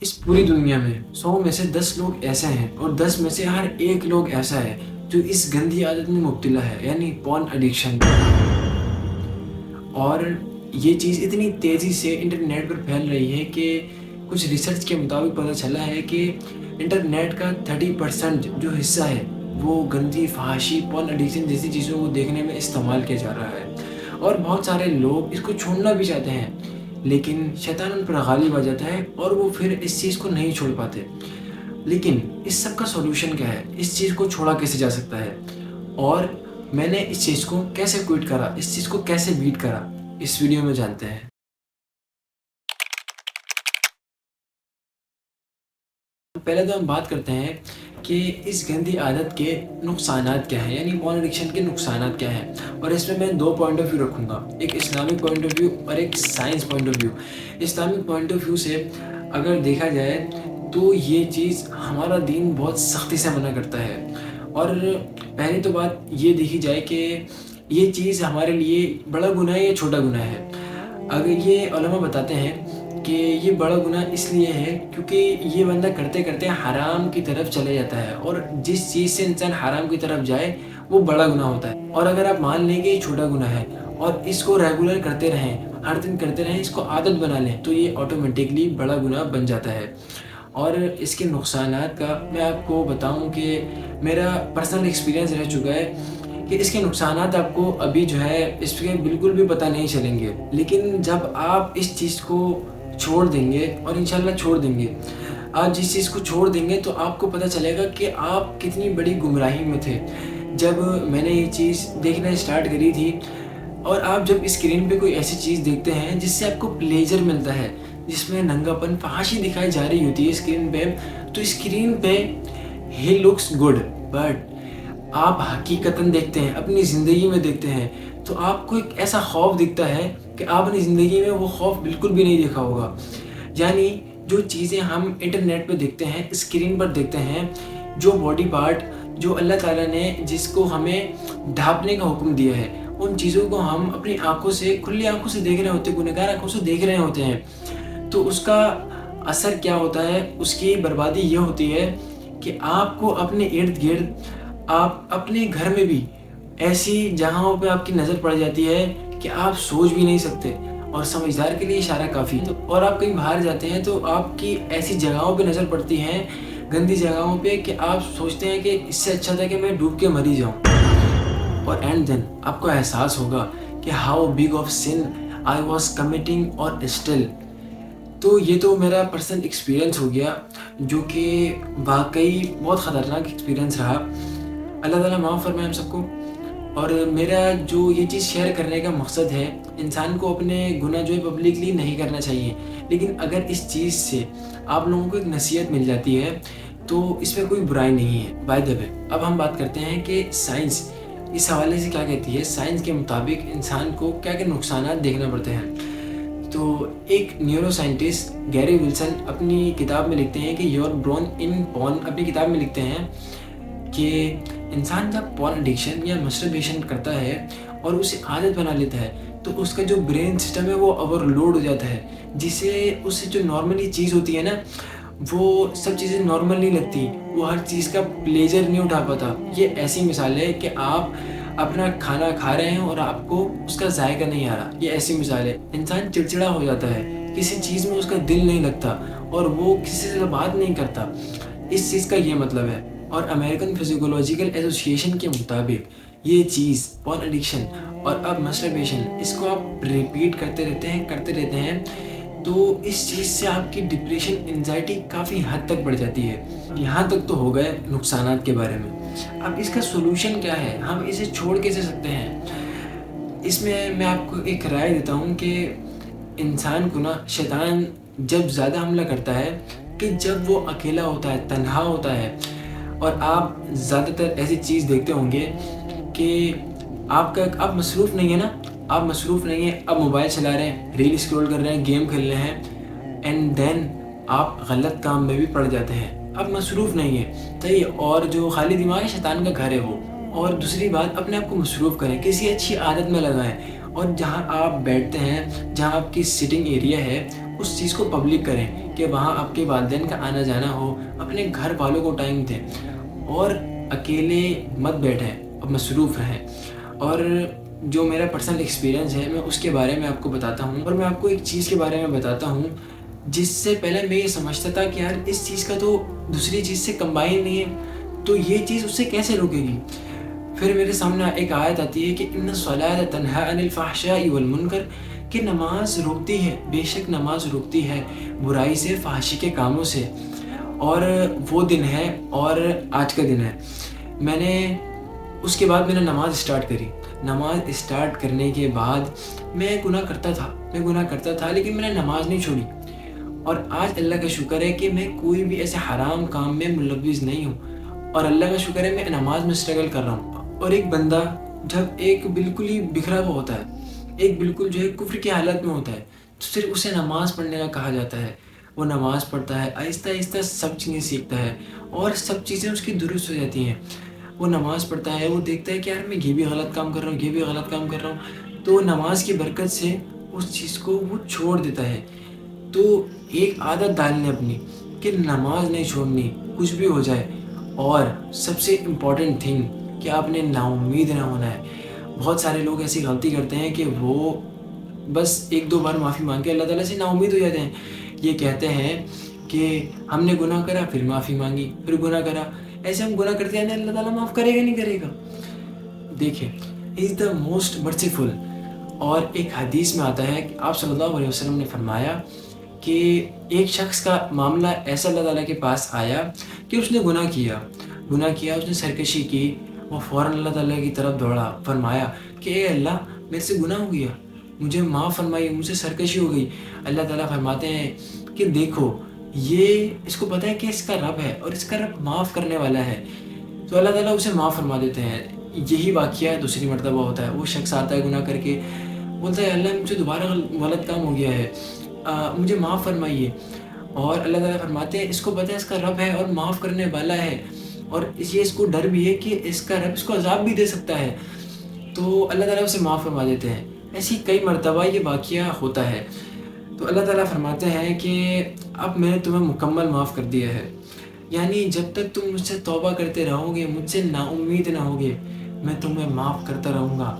इस पूरी दुनिया में 100 में से 10 लोग ऐसे हैं और 10 में से हर एक लोग ऐसा है जो इस गंदी आदत में मुब्तला है, यानी पॉर्न एडिक्शन। और ये चीज़ इतनी तेज़ी से इंटरनेट पर फैल रही है कि कुछ रिसर्च के मुताबिक पता चला है कि इंटरनेट का 30% जो हिस्सा है वो गंदी फहाशी, पॉर्न एडिक्शन जैसी चीज़ों को देखने में इस्तेमाल किया जा रहा है। और बहुत सारे लोग इसको छोड़ना भी चाहते हैं, लेकिन शैतान उन पर गालिब आ जाता है और वो फिर इस चीज़ को नहीं छोड़ पाते। लेकिन इस सब का सॉल्यूशन क्या है? इस चीज़ को छोड़ा कैसे जा सकता है? और मैंने इस चीज़ को कैसे क्विट करा, इस चीज़ को कैसे बीट करा, इस वीडियो में जानते हैं। पहले तो हम बात करते हैं कि इस गंदी आदत के नुकसानात क्या हैं, यानी पॉर्न एडिक्शन के नुकसानात क्या हैं। और इसमें मैं 2 पॉइंट ऑफ व्यू रखूँगा, एक इस्लामिक पॉइंट ऑफ व्यू और एक science point of view. Islamic point of view से अगर देखा जाए तो ये चीज़ हमारा दीन बहुत सख्ती से मना करता है। और पहली तो बात ये देखी जाए कि ये चीज़ हमारे लिए बड़ा गुनाह है या छोटा गुनाह है। अगर ये उलमा बताते हैं कि ये बड़ा गुनाह इसलिए है क्योंकि ये बंदा करते करते हराम की तरफ चले जाता है, और जिस चीज़ से इंसान हराम की तरफ जाए वो बड़ा गुनाह होता है। और अगर आप मान लें कि ये छोटा गुनाह है और इसको रेगुलर करते रहें, हर दिन करते रहें, इसको आदत बना लें, तो ये ऑटोमेटिकली बड़ा गुनाह बन जाता है। और इसके नुकसानात का मैं आपको बताऊं कि मेरा पर्सनल एक्सपीरियंस रह चुका है कि इसके नुकसानात आपको अभी जो है इसके बिल्कुल भी पता नहीं चलेंगे, लेकिन जब आप इस चीज़ को छोड़ देंगे, और इंशाल्लाह छोड़ देंगे, आप जिस चीज़ को छोड़ देंगे तो आपको पता चलेगा कि आप कितनी बड़ी गुमराही में थे जब मैंने ये चीज़ देखना स्टार्ट करी थी। और आप जब स्क्रीन पे कोई ऐसी चीज़ देखते हैं जिससे आपको प्लेजर मिलता है, जिसमें नंगापन, फहाशी दिखाई जा रही होती है स्क्रीन पे, तो स्क्रीन पे ही लुक्स गुड, बट आप हकीकतन देखते हैं, अपनी ज़िंदगी में देखते हैं, तो आपको एक ऐसा खौफ दिखता है कि आपने ज़िंदगी में वो खौफ बिल्कुल भी नहीं देखा होगा। यानी जो चीज़ें हम इंटरनेट पे देखते हैं, स्क्रीन पर देखते हैं, जो बॉडी पार्ट जो अल्लाह ताला ने जिसको हमें ढाँपने का हुक्म दिया है, उन चीज़ों को हम अपनी आँखों से, खुली आँखों से देख रहे होते हैं, गुनहगार आँखों से देख रहे होते हैं, तो उसका असर क्या होता है, उसकी बर्बादी ये होती है कि आपको अपने इर्द-गिर्द, आप अपने घर में भी ऐसी जगहों पे आपकी नज़र पड़ जाती है कि आप सोच भी नहीं सकते, और समझदार के लिए इशारा काफ़ी। तो और आप कहीं बाहर जाते हैं तो आपकी ऐसी जगहों पे नज़र पड़ती है, गंदी जगहों पे, कि आप सोचते हैं कि इससे अच्छा था कि मैं डूब के मर ही जाऊँ। और एंड देन आपको एहसास होगा कि how big of sin I was committing और स्टिल। तो ये तो मेरा पर्सनल एक्सपीरियंस हो गया, जो कि वाकई बहुत ख़तरनाक एक्सपीरियंस रहा। अल्लाह ताला माफ़ फरमाए हम सबको। और मेरा जो ये चीज़ शेयर करने का मकसद है, इंसान को अपने गुनाह जो है पब्लिकली नहीं करना चाहिए, लेकिन अगर इस चीज़ से आप लोगों को एक नसीहत मिल जाती है तो इसमें कोई बुराई नहीं है। बाय द वे, अब हम बात करते हैं कि साइंस इस हवाले से क्या कहती है। साइंस के मुताबिक इंसान को क्या क्या नुकसानात देखना पड़ते हैं। तो एक न्यूरो साइंटिस्ट गैरी विल्सन अपनी किताब में लिखते हैं कि योर ब्रेन इन पॉर्न, अपनी किताब में लिखते हैं कि इंसान जब पॉर्न एडिक्शन या मस्टरबेशन करता है और उसे आदत बना लेता है, तो उसका जो ब्रेन सिस्टम है वो ओवरलोड हो जाता है, जिससे उससे जो नॉर्मली चीज़ होती है ना, वो सब चीज़ें नॉर्मल नहीं लगती, वो हर चीज़ का प्लेजर नहीं उठा पाता। ये ऐसी मिसाल है कि आप अपना खाना खा रहे हैं और आपको उसका जायका नहीं आ रहा, ये ऐसी मिसाल है। इंसान चिड़चिड़ा हो जाता है, किसी चीज़ में उसका दिल नहीं लगता और वो किसी से बात नहीं करता, इस चीज़ का ये मतलब है। और अमेरिकन फिजियोलॉजिकल एसोसिएशन के मुताबिक ये चीज़ पॉर्न एडिक्शन और अब मस्टरबेशन, इसको आप रिपीट करते रहते हैं, तो इस चीज़ से आपकी डिप्रेशन, एंजाइटी काफ़ी हद तक बढ़ जाती है। यहाँ तक तो हो गए नुकसानात के बारे में। अब इसका सोल्यूशन क्या है, हम इसे छोड़ कैसे सकते हैं? इसमें मैं आपको एक राय देता हूँ कि इंसान को ना शैतान जब ज़्यादा हमला करता है कि जब वो अकेला होता है, तन्हा होता है। और आप ज़्यादातर ऐसी चीज़ देखते होंगे कि आप मसरूफ़ नहीं है ना, आप मसरूफ़ नहीं हैं, आप मोबाइल चला रहे हैं, रील स्क्रॉल कर रहे हैं, गेम खेल रहे हैं, एंड देन आप गलत काम में भी पड़ जाते हैं। आप मसरूफ़ नहीं है, सही है, और जो खाली दिमाग है शैतान का घर है वो। और दूसरी बात, अपने आप को मसरूफ़ करें, किसी अच्छी आदत में लगाएं, और जहाँ आप बैठते हैं, जहाँ आपकी सिटिंग एरिया है, اس چیز کو پبلک کریں کہ وہاں آپ کے والدین کا آنا جانا ہو، اپنے گھر والوں کو ٹائم دیں اور اکیلے مت بیٹھیں اور مصروف رہیں۔ اور جو میرا پرسنل ایکسپیرینس ہے میں اس کے بارے میں آپ کو بتاتا ہوں، اور میں آپ کو ایک چیز کے بارے میں بتاتا ہوں جس سے پہلے میں یہ سمجھتا تھا کہ یار اس چیز کا تو دوسری چیز سے کمبائن نہیں ہے، تو یہ چیز اس سے کیسے روکے گی؟ پھر میرے سامنے ایک آیت آتی ہے کہ ان الصلاۃ تنہی عن الفحشاء والمنکر، کہ نماز روکتی ہے، بے شک نماز روکتی ہے برائی سے، فحاشی کے کاموں سے۔ اور وہ دن ہے اور آج کا دن ہے، میں نے اس کے بعد میں نے نماز اسٹارٹ کری۔ نماز اسٹارٹ کرنے کے بعد میں گناہ کرتا تھا لیکن میں نے نماز نہیں چھوڑی، اور آج اللہ کا شکر ہے کہ میں کوئی بھی ایسے حرام کام میں ملوث نہیں ہوں، اور اللہ کا شکر ہے میں نماز میں اسٹرگل کر رہا ہوں۔ اور ایک بندہ جب ایک بالکل ہی بکھرا ہوا ہوتا ہے، ایک بالکل جو ہے کفر کی حالت میں ہوتا ہے، تو صرف اسے نماز پڑھنے کا کہا جاتا ہے۔ وہ نماز پڑھتا ہے، آہستہ آہستہ سب چیزیں سیکھتا ہے اور سب چیزیں اس کی درست ہو جاتی ہیں۔ وہ نماز پڑھتا ہے، وہ دیکھتا ہے کہ یار میں یہ بھی غلط کام کر رہا ہوں، یہ بھی غلط کام کر رہا ہوں، تو نماز کی برکت سے اس چیز کو وہ چھوڑ دیتا ہے۔ تو ایک عادت ڈالنے اپنی کہ نماز نہیں چھوڑنی، کچھ بھی ہو جائے۔ اور سب سے امپورٹنٹ تھنگ کہ آپ نے نا امید نہ ہونا ہے۔ بہت سارے لوگ ایسی غلطی کرتے ہیں کہ وہ بس ایک دو بار معافی مانگ کے اللہ تعالیٰ سے نا امید ہو جاتے ہیں۔ یہ کہتے ہیں کہ ہم نے گناہ کرا، پھر معافی مانگی، پھر گناہ کرا، ایسے ہم گناہ کرتے ہیں، اللہ تعالیٰ معاف کرے گا نہیں کرے گا؟ دیکھیں، ہی از دا موسٹ مرسیفل۔ اور ایک حدیث میں آتا ہے کہ آپ صلی اللہ علیہ وسلم نے فرمایا کہ ایک شخص کا معاملہ ایسا اللہ تعالیٰ کے پاس آیا کہ اس نے گناہ کیا، اس نے سرکشی کی، وہ فوراً اللہ تعالیٰ کی طرف دوڑا، فرمایا کہ اے اللہ، میرے سے گناہ ہو گیا، مجھے معاف فرمائیے، مجھ سے سرکشی ہو گئی۔ اللہ تعالیٰ فرماتے ہیں کہ دیکھو، یہ اس کو پتہ ہے کہ اس کا رب ہے اور اس کا رب معاف کرنے والا ہے، تو اللہ تعالیٰ اسے معاف فرما دیتے ہیں۔ یہی واقعہ دوسری مرتبہ ہوتا ہے، وہ شخص آتا ہے گناہ کر کے، بولتا ہے اللہ مجھے دوبارہ غلط کام ہو گیا ہے، مجھے معاف فرمائیے، اور اللہ تعالیٰ فرماتے ہیں اس کو پتہ ہے اس کا رب ہے اور معاف کرنے والا ہے، اور اس کو ڈر بھی ہے کہ اس کا رب اس کو عذاب بھی دے سکتا ہے، تو اللہ تعالیٰ اسے معاف فرما دیتے ہیں۔ ایسی کئی مرتبہ یہ واقعہ ہوتا ہے، تو اللہ تعالیٰ فرماتے ہیں کہ اب میں نے تمہیں مکمل معاف کر دیا ہے، یعنی جب تک تم مجھ سے توبہ کرتے رہو گے، مجھ سے نا امید نہ ہوگے، میں تمہیں معاف کرتا رہوں گا۔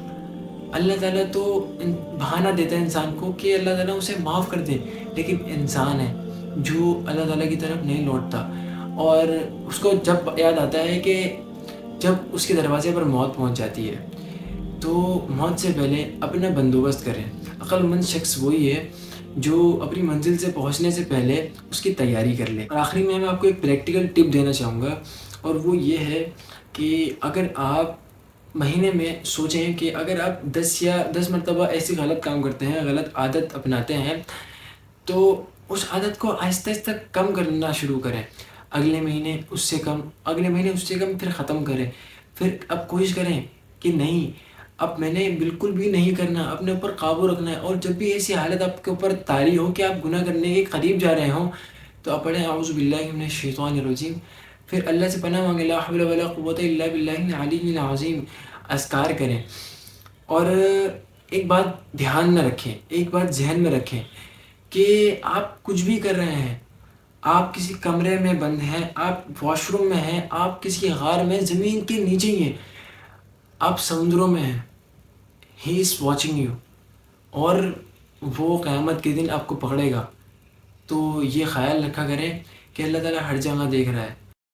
اللہ تعالیٰ تو بہانہ دیتا ہے انسان کو کہ اللہ تعالیٰ اسے معاف کر دے، لیکن انسان ہے جو اللہ تعالیٰ کی طرف نہیں لوٹتا، اور اس کو جب یاد آتا ہے کہ جب اس کے دروازے پر موت پہنچ جاتی ہے تو موت سے پہلے اپنا بندوبست کریں۔ عقل مند شخص وہی ہے جو اپنی منزل سے پہنچنے سے پہلے اس کی تیاری کر لے۔ اور آخری میں آپ کو ایک پریکٹیکل ٹپ دینا چاہوں گا، اور وہ یہ ہے کہ اگر آپ مہینے میں سوچیں کہ اگر آپ 10 مرتبہ ایسی غلط کام کرتے ہیں، غلط عادت اپناتے ہیں، تو اس عادت کو آہستہ آہستہ کم کرنا شروع کریں۔ اگلے مہینے اس سے کم، پھر ختم کریں۔ پھر اب کوشش کریں کہ نہیں، اب میں نے بالکل بھی نہیں کرنا، اپنے اوپر قابو رکھنا ہے، اور جب بھی ایسی حالت آپ کے اوپر طاری ہو کہ آپ گناہ کرنے کے قریب جا رہے ہوں، تو آپ پڑھیں اعوذ باللہ من الشیطان الرجیم، پھر اللہ سے پناہ مانگیں، لا حول ولا قوت الا باللہ العلی العظیم، اذکار کریں۔ اور ایک بات دھیان میں رکھیں، ایک بات ذہن میں رکھیں کہ آپ کچھ بھی کر رہے ہیں، آپ کسی کمرے میں بند ہیں، آپ واش روم میں ہیں، آپ کسی غار میں زمین کے نیچے ہی ہیں، آپ سمندروں میں ہیں، ہی از واچنگ یو، اور وہ قیامت کے دن آپ کو پکڑے گا۔ تو یہ خیال رکھا کریں کہ اللہ تعالیٰ ہر جگہ دیکھ رہا ہے۔